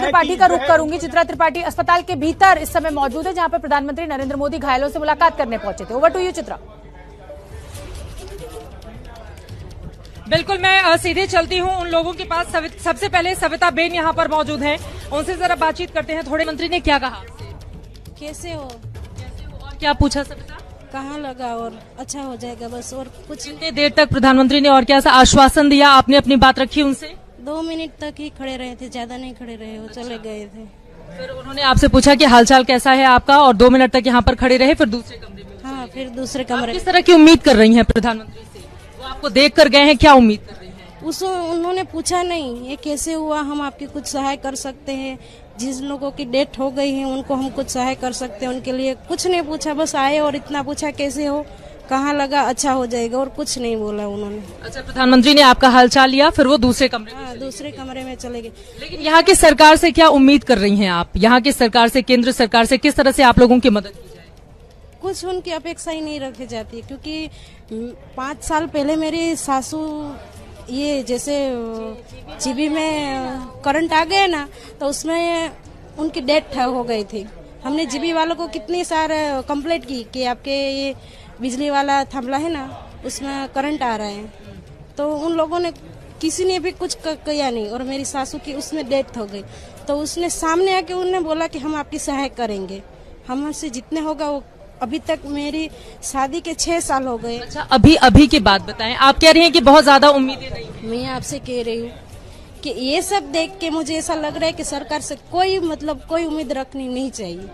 त्रिपाठी का रुख करूंगी। चित्रा त्रिपाठी अस्पताल के भीतर इस समय मौजूद है, जहां पर प्रधानमंत्री नरेंद्र मोदी घायलों से मुलाकात करने पहुंचे थे। Over to you Chitra. बिल्कुल, मैं सीधे चलती हूं उन लोगों के पास। सबसे पहले सविता बेन यहां पर मौजूद हैं, उनसे जरा बातचीत करते हैं। थोड़े मंत्री ने क्या कहा? कैसे हो और क्या पूछा सविता? कहाँ लगा और अच्छा हो जाएगा बस, और कुछ। कितनी देर तक प्रधानमंत्री ने और क्या सा आश्वासन दिया? आपने अपनी बात रखी उनसे? 2 मिनट तक ही खड़े रहे थे, ज्यादा नहीं खड़े रहे, वो चले गए थे। फिर उन्होंने आपसे पूछा कि हालचाल कैसा है आपका, और 2 मिनट तक यहाँ पर खड़े रहे, फिर दूसरे कमरे में? हाँ, फिर दूसरे कमरे। किस तरह की उम्मीद कर रही हैं प्रधानमंत्री से? वो आपको देख कर गए हैं, क्या उम्मीद कर रही हैं? उन्होंने पूछा नहीं ये कैसे हुआ, हम आपकी कुछ सहाय कर सकते हैं, जिन लोगों की डेथ हो गई है उनको हम कुछ सहाय कर सकते हैं, उनके लिए कुछ नहीं पूछा, बस आए और इतना पूछा कैसे हो, कहाँ लगा, अच्छा हो जाएगा, और कुछ नहीं बोला उन्होंने। अच्छा, प्रधानमंत्री ने आपका हालचाल लिया, फिर वो दूसरे कमरे में? हाँ, दूसरे कमरे में चले गए। लेकिन यहाँ की सरकार से क्या उम्मीद कर रही हैं आप? यहाँ की सरकार से, केंद्र सरकार से किस तरह से आप लोगों की मदद की जाए? कुछ उनकी अपेक्षा ही नहीं रखी जाती, क्योंकि 5 साल पहले मेरी सासू ये जैसे जीबी में करंट आ गया ना, तो उसमें उनकी डेथ हो गई थी। हमने जीबी वालों को कितनी सारे कंप्लेंट की कि आपके ये बिजली वाला थांबला है ना, उसमें करंट आ रहा है, तो उन लोगों ने किसी ने भी कुछ किया नहीं, और मेरी सासू की उसमें डेथ हो गई। तो उसने सामने आके उन्होंने बोला कि हम आपकी सहायता करेंगे, हमसे जितने होगा वो। अभी तक मेरी शादी के 6 साल हो गए। अच्छा, अभी की बात बताएं। आप कह रही हैं कि बहुत ज्यादा उम्मीदें नहीं। मैं आपसे कह रही हूँ कि ये सब देख के मुझे ऐसा लग रहा है कि सरकार से कोई उम्मीद रखनी नहीं चाहिए।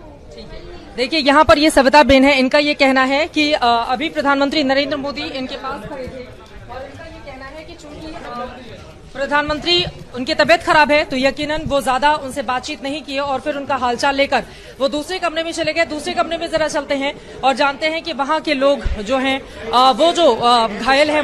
देखिए, यहाँ पर ये सविता बेन है, इनका ये कहना है कि अभी प्रधानमंत्री नरेंद्र मोदी इनके पास खड़े थे, और इनका ये कहना है कि चूंकि प्रधानमंत्री उनकी तबीयत खराब है, तो यकीनन वो ज्यादा उनसे बातचीत नहीं की, और फिर उनका हालचाल लेकर वो दूसरे कमरे में चले गए। दूसरे कमरे में जरा चलते हैं और जानते हैं कि वहां के लोग जो हैं, वो जो घायल है